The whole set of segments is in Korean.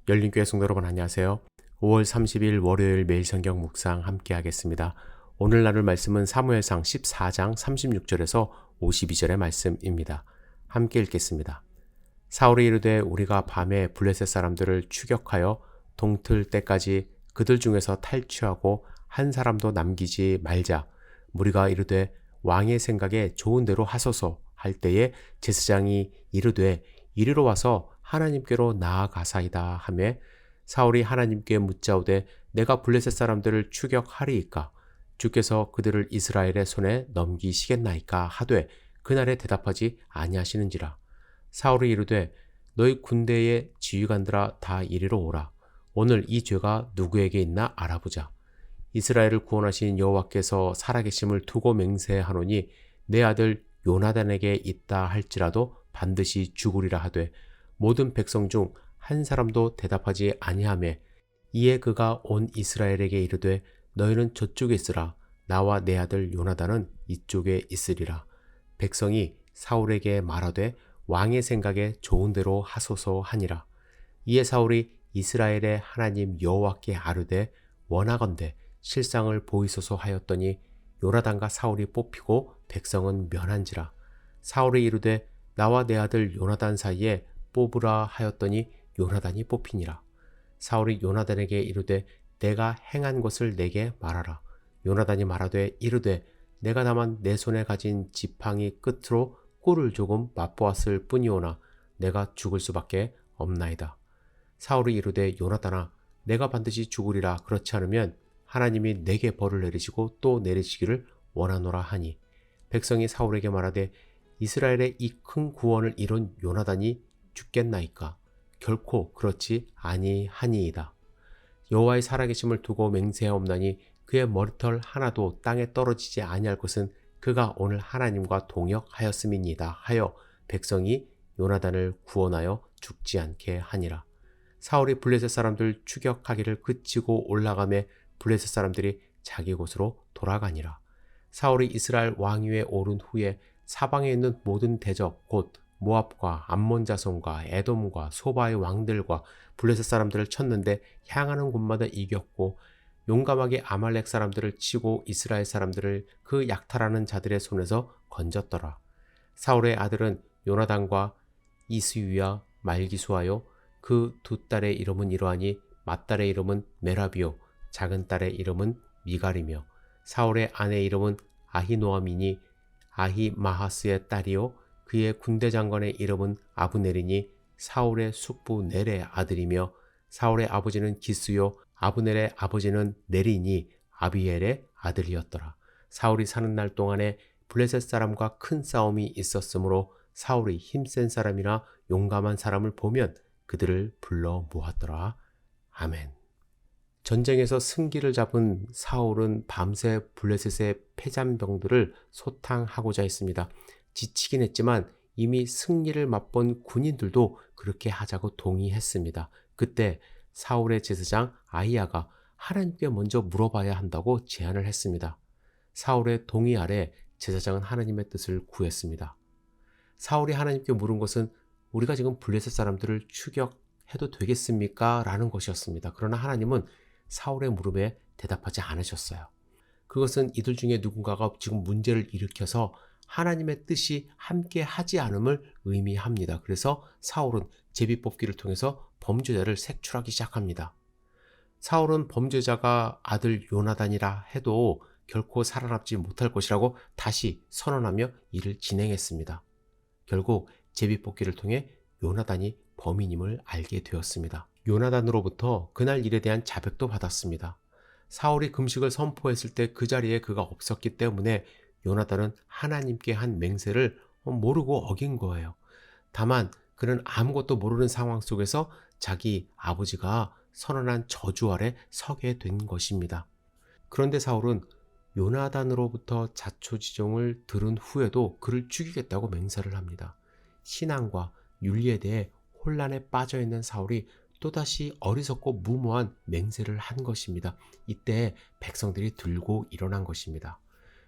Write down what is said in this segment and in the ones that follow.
열린교회 성도 여러분 안녕하세요. 5월 30일 월요일 매일 성경 묵상 함께 하겠습니다. 오늘 나눌 말씀은 사무엘상 14장 36절에서 52절의 말씀입니다. 함께 읽겠습니다. 사울이 이르되 우리가 밤에 블레셋 사람들을 추격하여 동틀 때까지 그들 중에서 탈취하고 한 사람도 남기지 말자. 무리가 이르되 왕의 생각에 좋은 대로 하소서 할 때에 제사장이 이르되 이리로 와서 하나님께로 나아가사이다 하매 사울이 하나님께 묻자오되 내가 블레셋 사람들을 추격하리이까 주께서 그들을 이스라엘의 손에 넘기시겠나이까 하되 그날에 대답하지 아니하시는지라. 사울이 이르되 너희 군대의 지휘관들아 다 이리로 오라. 오늘 이 죄가 누구에게 있나 알아보자. 이스라엘을 구원하신 여호와께서 살아계심을 두고 맹세하노니 내 아들 요나단에게 있다 할지라도 반드시 죽으리라 하되 모든 백성 중 한 사람도 대답하지 아니하매 이에 그가 온 이스라엘에게 이르되 너희는 저쪽에 있으라. 나와 내 아들 요나단은 이쪽에 있으리라. 백성이 사울에게 말하되 왕의 생각에 좋은 대로 하소서 하니라. 이에 사울이 이스라엘의 하나님 여호와께 아뢰되 원하건대 실상을 보이소서 하였더니 요나단과 사울이 뽑히고 백성은 면한지라. 사울이 이르되 나와 내 아들 요나단 사이에 뽑으라 하였더니 요나단이 뽑히니라. 사울이 요나단에게 이르되 내가 행한 것을 내게 말하라. 요나단이 말하되 이르되 내가 다만 내 손에 가진 지팡이 끝으로 꿀을 조금 맛보았을 뿐이오나 내가 죽을 수밖에 없나이다. 사울이 이르되 요나단아 내가 반드시 죽으리라. 그렇지 않으면 하나님이 내게 벌을 내리시고 또 내리시기를 원하노라 하니 백성이 사울에게 말하되 이스라엘의 이 큰 구원을 이룬 요나단이 죽겠나이까? 결코 그렇지 아니하니이다. 여호와의 살아계심을 두고 맹세하옵나니 그의 머리털 하나도 땅에 떨어지지 아니할 것은 그가 오늘 하나님과 동역하였음이니이다 하여 백성이 요나단을 구원하여 죽지 않게 하니라. 사울이 블레셋 사람들 추격하기를 그치고 올라가매 블레셋 사람들이 자기 곳으로 돌아가니라. 사울이 이스라엘 왕위에 오른 후에 사방에 있는 모든 대적 곧 모압과 암몬 자손과 에돔과 소바의 왕들과 블레셋 사람들을 쳤는데 향하는 곳마다 이겼고 용감하게 아말렉 사람들을 치고 이스라엘 사람들을 그 약탈하는 자들의 손에서 건졌더라. 사울의 아들은 요나단과 이스위와 말기수하여 그 두 딸의 이름은 이러하니 맏딸의 이름은 메라비요 작은 딸의 이름은 미갈이며 사울의 아내 이름은 아히노아미니 아히마하스의 딸이요 그의 군대 장관의 이름은 아브넬이니 사울의 숙부 넬의 아들이며 사울의 아버지는 기스요 아브넬의 아버지는 넬이니 아비엘의 아들이었더라. 사울이 사는 날 동안에 블레셋 사람과 큰 싸움이 있었으므로 사울이 힘센 사람이나 용감한 사람을 보면 그들을 불러 모았더라. 아멘. 전쟁에서 승기를 잡은 사울은 밤새 블레셋의 패잔병들을 소탕하고자 했습니다. 지치긴 했지만 이미 승리를 맛본 군인들도 그렇게 하자고 동의했습니다. 그때 사울의 제사장 아히야가 하나님께 먼저 물어봐야 한다고 제안을 했습니다. 사울의 동의 아래 제사장은 하나님의 뜻을 구했습니다. 사울이 하나님께 물은 것은 우리가 지금 블레셋 사람들을 추격해도 되겠습니까? 라는 것이었습니다. 그러나 하나님은 사울의 물음에 대답하지 않으셨어요. 그것은 이들 중에 누군가가 지금 문제를 일으켜서 하나님의 뜻이 함께 하지 않음을 의미합니다. 그래서 사울은 제비뽑기를 통해서 범죄자를 색출하기 시작합니다. 사울은 범죄자가 아들 요나단이라 해도 결코 살아남지 못할 것이라고 다시 선언하며 일을 진행했습니다. 결국 제비뽑기를 통해 요나단이 범인임을 알게 되었습니다. 요나단으로부터 그날 일에 대한 자백도 받았습니다. 사울이 금식을 선포했을 때 그 자리에 그가 없었기 때문에 요나단은 하나님께 한 맹세를 모르고 어긴 거예요. 다만 그는 아무것도 모르는 상황 속에서 자기 아버지가 선언한 저주 아래 서게 된 것입니다. 그런데 사울은 요나단으로부터 자초지종을 들은 후에도 그를 죽이겠다고 맹세를 합니다. 신앙과 윤리에 대해 혼란에 빠져있는 사울이 또다시 어리석고 무모한 맹세를 한 것입니다. 이때 백성들이 들고 일어난 것입니다.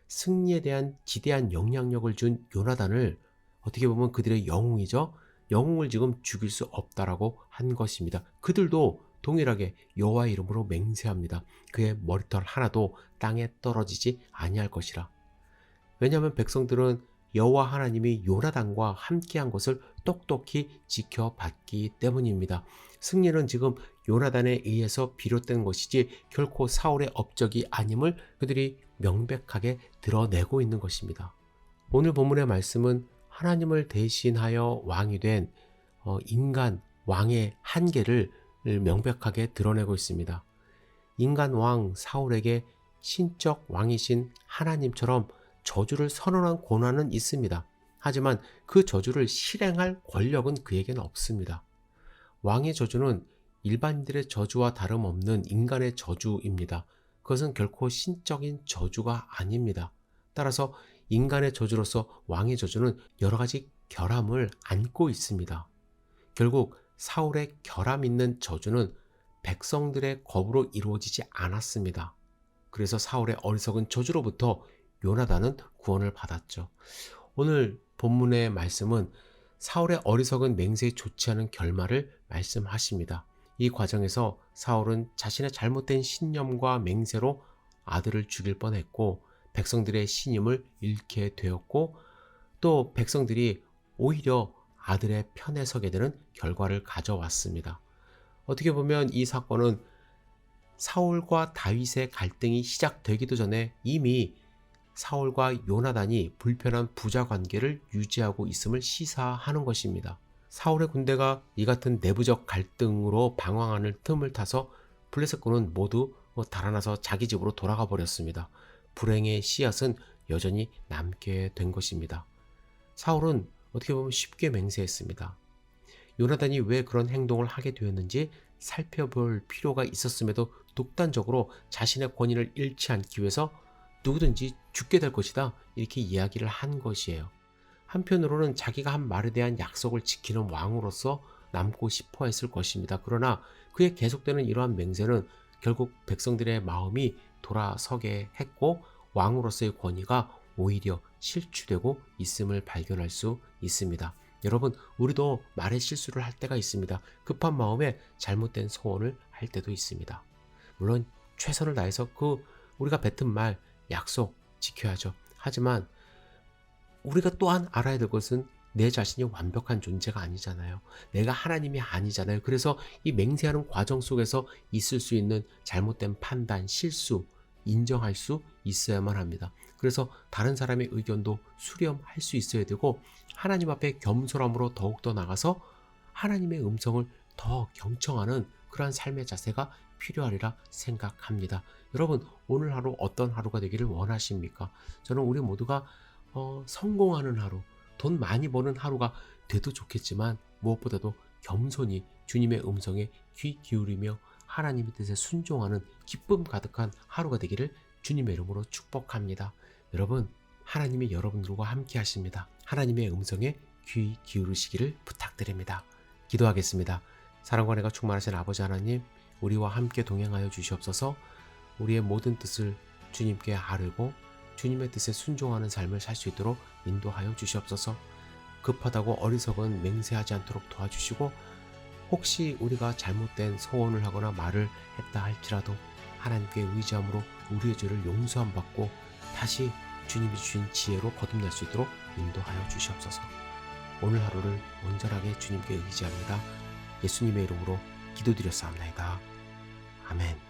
승리에 대한 지대한 영향력을 준 요나단을 어떻게 보면 그들의 영웅이죠. 영웅을 지금 죽일 수 없다라고 한 것입니다. 그들도 동일하게 여호와의 이름으로 맹세합니다. 그의 머리털 하나도 땅에 떨어지지 아니할 것이라. 왜냐하면 백성들은 여호와 하나님이 요나단과 함께한 것을 똑똑히 지켜봤기 때문입니다. 승리는 지금 요나단에 의해서 비롯된 것이지 결코 사울의 업적이 아님을 그들이 명백하게 드러내고 있는 것입니다. 오늘 본문의 말씀은 하나님을 대신하여 왕이 된 인간 왕의 한계를 명백하게 드러내고 있습니다. 인간 왕 사울에게 신적 왕이신 하나님처럼 저주를 선언한 권한은 있습니다. 하지만 그 저주를 실행할 권력은 그에게는 없습니다. 왕의 저주는 일반인들의 저주와 다름없는 인간의 저주입니다. 그것은 결코 신적인 저주가 아닙니다. 따라서 인간의 저주로서 왕의 저주는 여러 가지 결함을 안고 있습니다. 결국 사울의 결함 있는 저주는 백성들의 겁으로 이루어지지 않았습니다. 그래서 사울의 어리석은 저주로부터 요나단은 구원을 받았죠. 오늘 본문의 말씀은 사울의 어리석은 맹세에 좋지 않은 결말을 말씀하십니다. 이 과정에서 사울은 자신의 잘못된 신념과 맹세로 아들을 죽일 뻔했고 백성들의 신임을 잃게 되었고 또 백성들이 오히려 아들의 편에 서게 되는 결과를 가져왔습니다. 어떻게 보면 이 사건은 사울과 다윗의 갈등이 시작되기도 전에 이미 사울과 요나단이 불편한 부자 관계를 유지하고 있음을 시사하는 것입니다. 사울의 군대가 이 같은 내부적 갈등으로 방황하는 틈을 타서 블레셋군은 모두 달아나서 자기 집으로 돌아가 버렸습니다. 불행의 씨앗은 여전히 남게 된 것입니다. 사울은 어떻게 보면 쉽게 맹세했습니다. 요나단이 왜 그런 행동을 하게 되었는지 살펴볼 필요가 있었음에도 독단적으로 자신의 권위를 잃지 않기 위해서 누구든지 죽게 될 것이다 이렇게 이야기를 한 것이에요. 한편으로는 자기가 한 말에 대한 약속을 지키는 왕으로서 남고 싶어 했을 것입니다. 그러나 그의 계속되는 이러한 맹세는 결국 백성들의 마음이 돌아서게 했고 왕으로서의 권위가 오히려 실추되고 있음을 발견할 수 있습니다. 여러분, 우리도 말에 실수를 할 때가 있습니다. 급한 마음에 잘못된 소원을 할 때도 있습니다. 물론 최선을 다해서 우리가 뱉은 말, 약속 지켜야죠. 하지만 우리가 또한 알아야 될 것은 내 자신이 완벽한 존재가 아니잖아요. 내가 하나님이 아니잖아요. 그래서 이 맹세하는 과정 속에서 있을 수 있는 잘못된 판단, 실수, 인정할 수 있어야만 합니다. 그래서 다른 사람의 의견도 수렴할 수 있어야 되고 하나님 앞에 겸손함으로 더욱더 나가서 하나님의 음성을 더 경청하는 그러한 삶의 자세가 필요하리라 생각합니다. 여러분, 오늘 하루 어떤 하루가 되기를 원하십니까? 저는 우리 모두가 성공하는 하루, 돈 많이 버는 하루가 돼도 좋겠지만 무엇보다도 겸손히 주님의 음성에 귀 기울이며 하나님의 뜻에 순종하는 기쁨 가득한 하루가 되기를 주님의 이름으로 축복합니다. 여러분, 하나님이 여러분들과 함께 하십니다. 하나님의 음성에 귀 기울이시기를 부탁드립니다. 기도하겠습니다. 사랑과 은혜가 충만하신 아버지 하나님, 우리와 함께 동행하여 주시옵소서. 우리의 모든 뜻을 주님께 아뢰고 주님의 뜻에 순종하는 삶을 살 수 있도록 인도하여 주시옵소서. 급하다고 어리석은 맹세하지 않도록 도와주시고 혹시 우리가 잘못된 소원을 하거나 말을 했다 할지라도 하나님께 의지함으로 우리의 죄를 용서함 받고 다시 주님이 주신 지혜로 거듭날 수 있도록 인도하여 주시옵소서. 오늘 하루를 온전하게 주님께 의지합니다. 예수님의 이름으로 기도드렸사옵나이다. 아멘.